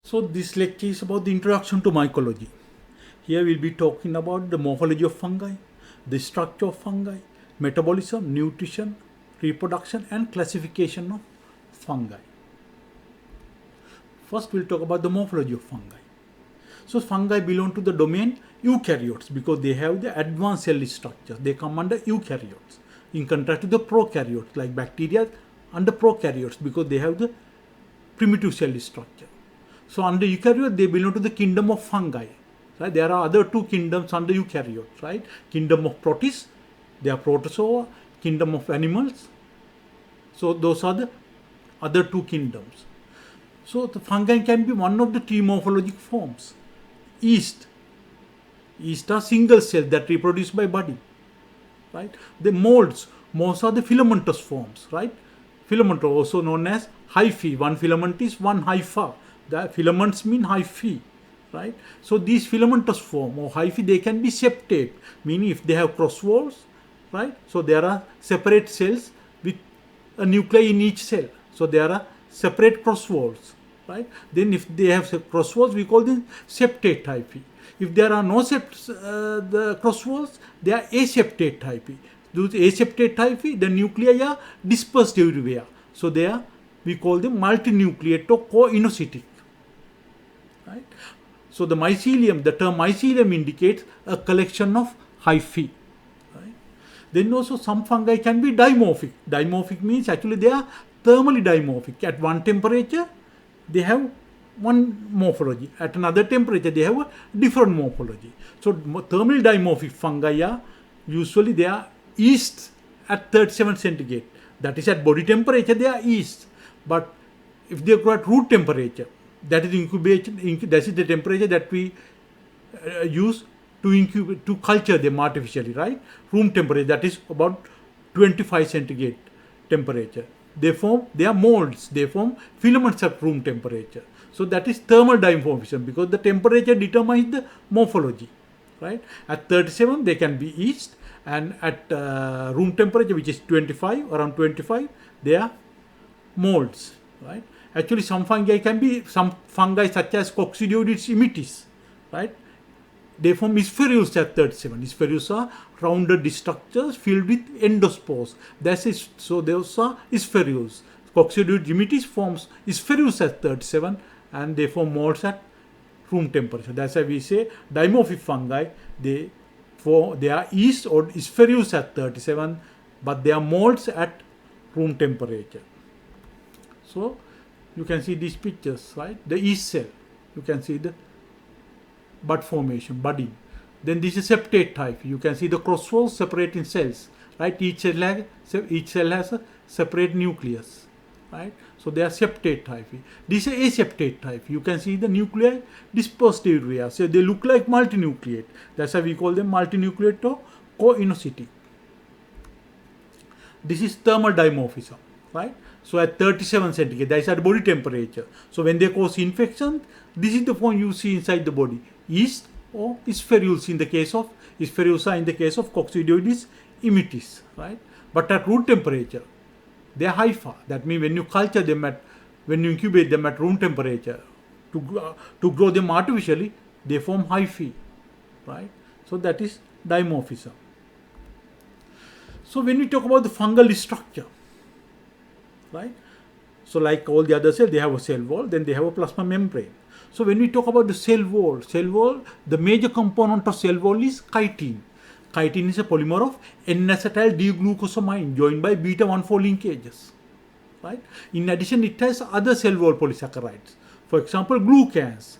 So this lecture is about the introduction to mycology. Here we'll be talking about the morphology of fungi, the structure of fungi, metabolism, nutrition, reproduction and classification of fungi. First we'll talk about the morphology of fungi. So fungi belong to the domain eukaryotes because they have the advanced cell structure. They come under eukaryotes in contrast to the prokaryotes like bacteria under prokaryotes because they have the primitive cell structure. So under eukaryote they belong to the kingdom of fungi. Right? There are other two kingdoms under eukaryotes, right? Kingdom of protists, they are protozoa, kingdom of animals. So those are the other two kingdoms. So the fungi can be one of the three morphologic forms. Yeast are single cell that reproduce by budding, right? The molds are the filamentous forms, right? Filament also known as hyphae. One filament is one hypha. The filaments mean hyphae, right? So these filamentous form or hyphae, they can be septate, meaning if they have cross walls, right? So there are separate cells with a nuclei in each cell. So there are separate cross walls, right? Then if they have cross walls, we call them septate hyphae. If there are no the cross walls, they are aseptate hyphae. Those aseptate hyphae, the nuclei are dispersed everywhere. So we call them multinucleate or coenocytic. Right? So the mycelium, the term mycelium indicates a collection of hyphae. Right? Then also some fungi can be dimorphic. Dimorphic means actually they are thermally dimorphic. At one temperature, they have one morphology. At another temperature, they have a different morphology. So thermally dimorphic fungi are usually they are yeast at 37 centigrade. That is at body temperature, they are yeast. But if they grow at root temperature, that is incubation. That is the temperature that we use to culture them artificially, right? Room temperature, that is about 25 centigrade temperature. They are molds. They form filaments at room temperature. So that is thermal dimorphism because the temperature determines the morphology, right? At 37, they can be yeast, and at room temperature, which is around 25, they are molds, right? Actually, some fungi such as Coccidioides immitis, right? They form spherules at 37. Spherules are rounded structures filled with endospores. So those are spherules. Coccidioides immitis forms spherules at 37 and they form molds at room temperature. That's why we say dimorphic fungi, they are yeast or spherules at 37, but they are molds at room temperature. So you can see these pictures, right? The yeast cell, you can see the bud formation, budding. Then this is septate type. You can see the cross walls separating cells, right? Each cell has a separate nucleus, right? So they are septate type. This is aseptate type. You can see the nuclei dispersed everywhere. So they look like multinucleate. That's why we call them multinucleate or coenocytic. This is thermal dimorphism, right? So at 37 centigrade, that is at body temperature. So when they cause infection, this is the form you see inside the body. Yeast or spherules in the case of Coccidioides immitis, right? But at room temperature, they are hypha. That means when you culture them when you incubate them at room temperature to grow them artificially, they form hyphae, right? So that is dimorphism. So when we talk about the fungal structure, right? So like all the other cells, they have a cell wall, then they have a plasma membrane. So when we talk about the cell wall, the major component of cell wall is chitin. Chitin is a polymer of N-acetyl D-glucosamine joined by beta-1,4 linkages, right? In addition, it has other cell wall polysaccharides. For example, glucans.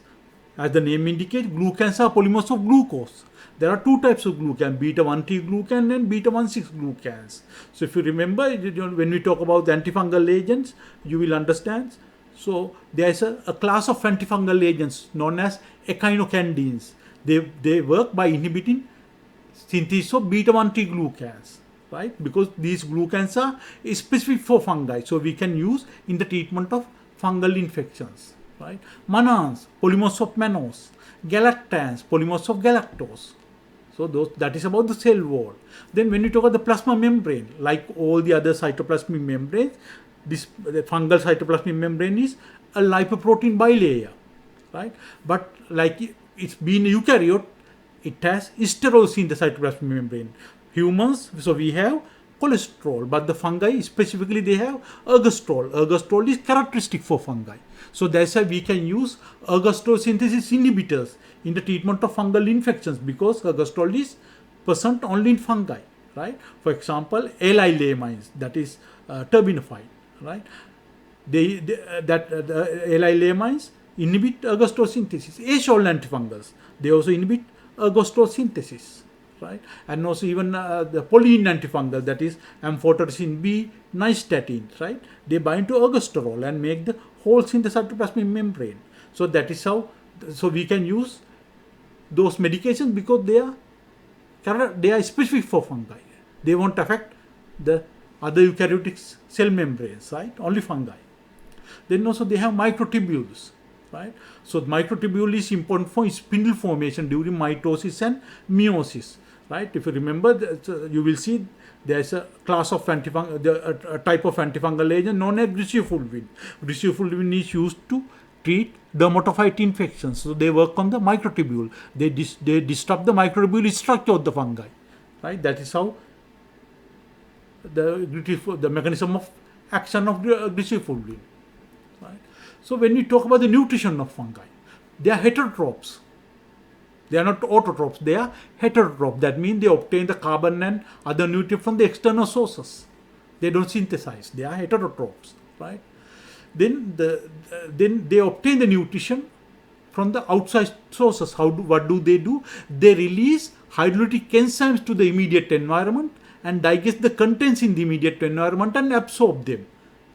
As the name indicates, glucans are polymers of glucose. There are two types of glucan, beta-1,3 glucan and beta-1,6 glucans. So if you remember, when we talk about the antifungal agents, you will understand. So there is a class of antifungal agents known as echinocandins. They work by inhibiting synthesis of beta-1,3 glucans, right? Because these glucans are specific for fungi, so we can use in the treatment of fungal infections, right? Mannans, polymers of mannose. Galactans, polymers of galactose. So that is about the cell wall. Then when you talk about the plasma membrane, like all the other cytoplasmic membranes, the fungal cytoplasmic membrane is a lipoprotein bilayer, right? But like it's being a eukaryote, it has sterol in the cytoplasmic membrane. Humans, so we have cholesterol, but the fungi specifically they have ergosterol. Ergosterol is characteristic for fungi. So that's why we can use ergosterol synthesis inhibitors in the treatment of fungal infections, because ergosterol is present only in fungi, right? For example, L-ilamines, that is turbinafide, right? The L-ilamines inhibit ergosterol synthesis. A-shoal antifungals, they also inhibit ergosterol synthesis, right? And also even the polyene antifungal, that is amphotericin B, nystatin, right? They bind to ergosterol and make the holes in the cytoplasmic membrane. So that is how, so we can use those medications because they are specific for fungi. They won't affect the other eukaryotic cell membranes, right? Only fungi. Then also they have microtubules, right? So microtubule is important for spindle formation during mitosis and meiosis, right? If you remember, you will see there is a class of a type of antifungal agent known as griseofulvin. Griseofulvin is used to treat dermatophyte infections. So they work on the microtubule. They disrupt the microtubule structure of the fungi, right? That is how the mechanism of action of griseofulvin, right? So when we talk about the nutrition of fungi, they are heterotrophs. They are not autotrophs, they are heterotrophs. That means they obtain the carbon and other nutrients from the external sources. They don't synthesize, they are heterotrophs, right? Then they obtain the nutrition from the outside sources. What do? They release hydrolytic enzymes to the immediate environment and digest the contents in the immediate environment and absorb them,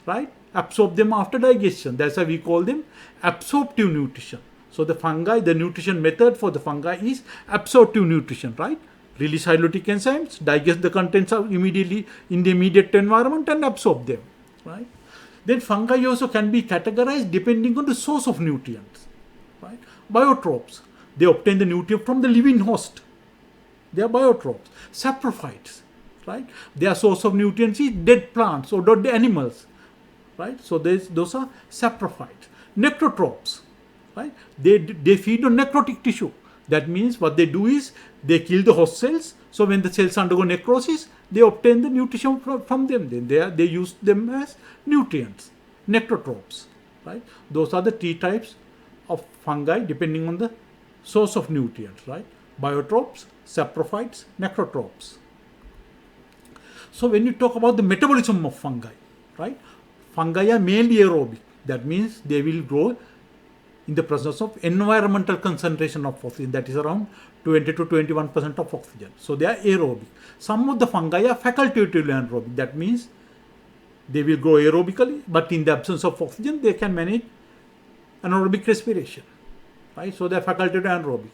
right? Absorb them after digestion. That's why we call them absorptive nutrition. So the fungi, the nutrition method for the fungi is absorptive nutrition, right? Release hydrolytic enzymes, digest the contents immediately in the immediate environment and absorb them, right? Then fungi also can be categorized depending on the source of nutrients, right? Biotrophs, they obtain the nutrient from the living host. They are biotrophs. Saprophytes, right? Their source of nutrients is dead plants or dead animals, right? So those are saprophytes. Necrotrophs, right? They feed on necrotic tissue. That means what they do is they kill the host cells. So when the cells undergo necrosis, they obtain the nutrition from them. Then they use them as nutrients. Necrotrophs, right? Those are the three types of fungi depending on the source of nutrients, right? Biotrophs, saprophytes, necrotrophs. So when you talk about the metabolism of fungi, right? Fungi are mainly aerobic. That means they will grow in the presence of environmental concentration of oxygen, that is around 20 to 21% of oxygen. So they are aerobic. Some of the fungi are facultatively anaerobic. That means they will grow aerobically, but in the absence of oxygen, they can manage anaerobic respiration, right? So they are facultatively anaerobic.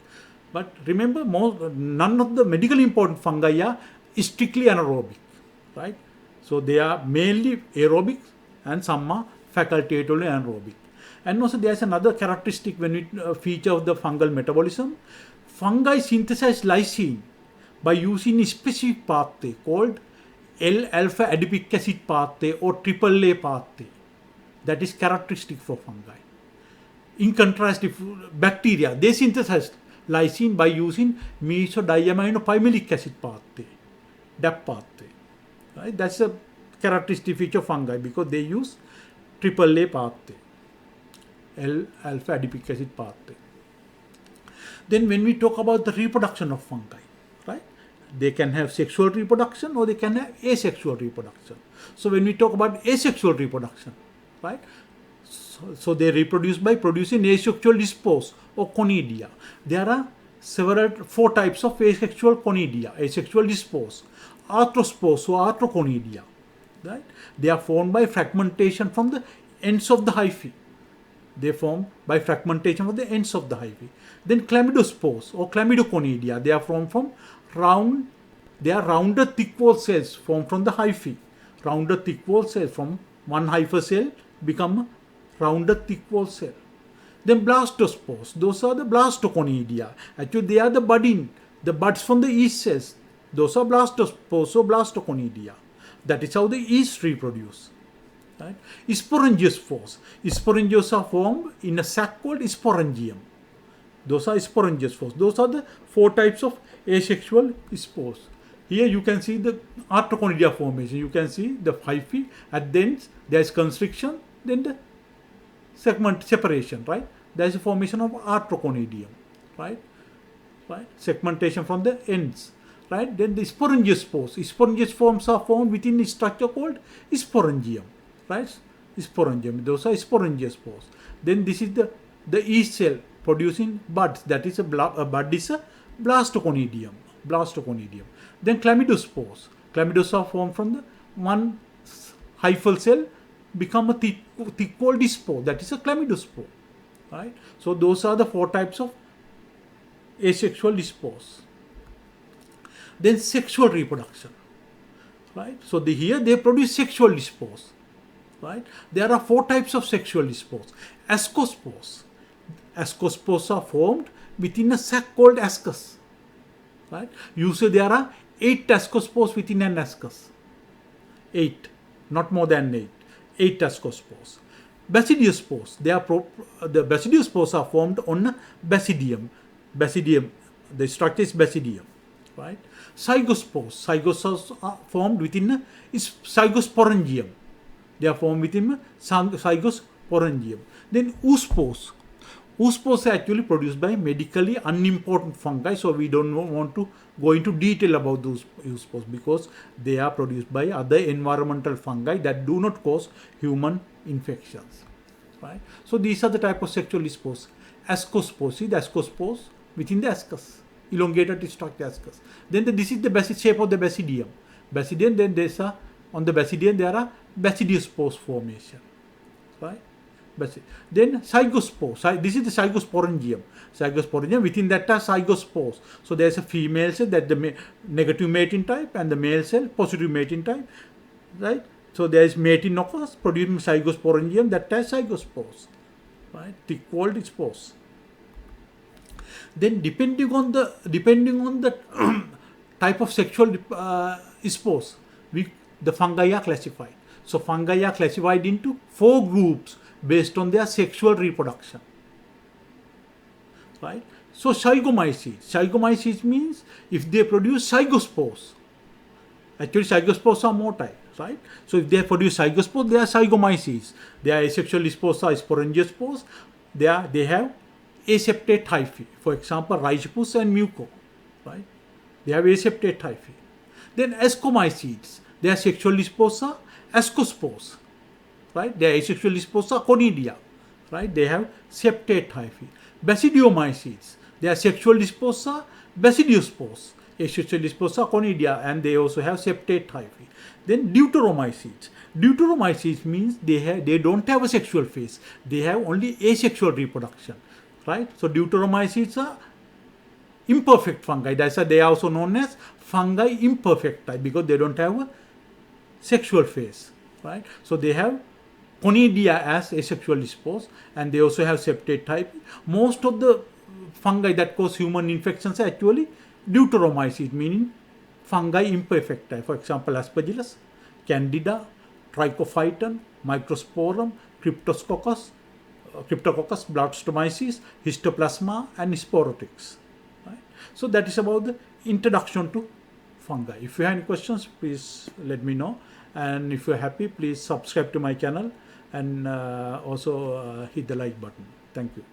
But remember, none of the medically important fungi are strictly anaerobic, right? So they are mainly aerobic and some are facultatively anaerobic. And also there's another characteristic when we feature of the fungal metabolism. Fungi synthesize lysine by using a specific pathway called L-alpha adipic acid pathway or AAA pathway. That is characteristic for fungi. In contrast, if bacteria, they synthesize lysine by using mesodiamino-pymalic acid pathway, DAP pathway. Right? That's a characteristic feature of fungi because they use AAA pathway, L-alpha adipic acid pathway. Then when we talk about the reproduction of fungi, right? They can have sexual reproduction or they can have asexual reproduction. So when we talk about asexual reproduction, right? So they reproduce by producing asexual spores or conidia. There are four types of asexual conidia, asexual spores. Arthrospores or arthroconidia, right? They are formed by fragmentation from the ends of the hyphae. They form by fragmentation of the ends of the hyphae. Then chlamydospores or chlamydoconidia, they are formed from rounded thick wall cells formed from the hyphae. Rounded thick wall cells from one hyphae cell become a rounded thick wall cell. Then blastospores, those are the blastoconidia. Actually, they are the buds from the yeast cells. Those are blastospores or blastoconidia. That is how the yeast reproduce, Right? Sporangious spores. Sporangios are formed in a sac called sporangium. Those are sporangious spores. Those are the 4 types of asexual spores. Here you can see the arthroconidea formation. You can see the hyphae. At the ends there is constriction, then the segment separation, right? There is a formation of arthroconidium, right? Right? Segmentation from the ends, right? Then the sporangious spores. Sporangious forms are found within a structure called sporangium, right? Sporangium. Those are sporangious spores. Then this is the yeast cell producing buds. That is a bud is a blastoconidium. Blastoconidium. Then chlamydospores. Chlamydos are formed from the one hyphal cell become a thick walled spore. That is a chlamydospore, right? So those are the 4 types of asexual spores. Then sexual reproduction, right? So here they produce sexual spores, right? There are 4 types of sexual spores. Ascospores. Ascospores are formed within a sac called ascus, right? Usually there are 8 ascospores within an ascus. 8, not more than 8. 8 ascospores. Basidiospores. The basidiospores are formed on basidium. Basidium. The structure is basidium, right? Zygospores. Zygospores are formed within a zygosporangium. They are formed within a zygosporangium. Then oospores. Oospores are actually produced by medically unimportant fungi, so we don't want to go into detail about those oospores because they are produced by other environmental fungi that do not cause human infections, right? So these are the type of sexual spores. Ascospores. See the ascospores within the ascus, elongated structure ascus. Then this is the shape of the basidium. Basidium. Then on the basidium there are basidiospores formation, right? Then zygospore. This is the zygosporangium. Zygosporangium. Within that are zygospores. So there is a female cell, that the negative mating type, and the male cell positive mating type, right? So there is mating occurs producing zygosporangium that has zygospores, right? Thick-walled spores. Then depending on the type of sexual spores, the fungi are classified. So fungi are classified into 4 groups based on their sexual reproduction, right? So zygomycetes means if they produce zygospores. Actually zygospores are motile, right? So if they produce zygospores, they are zygomycetes. They are asexual spores or sporangious spores. They have aseptate hyphae. For example, Rhizopus and Muco, right? They have aseptate hyphae. Then ascomycetes. They are sexual spores are ascospores, right? They are asexual spores are conidia, right? They have septate hyphae. Basidiomycetes. They are sexual spores are basidiospores. Asexual spores are conidia, and they also have septate hyphae. Then deuteromycetes. Deuteromycetes means they don't have a sexual phase. They have only asexual reproduction, right? So deuteromycetes are imperfect fungi. That's why they are also known as fungi imperfecti, because they don't have a sexual phase, right? So they have conidia as asexual spores, and they also have septate type. Most of the fungi that cause human infections are actually deuteromycetes, meaning fungi imperfecti. For example, Aspergillus, Candida, Trichophyton, Microsporum, Cryptococcus, Blastomyces, Histoplasma, and Sporotics. Right? So that is about the introduction to fungi. If you have any questions, please let me know. And if you're happy, please subscribe to my channel and also hit the like button. Thank you.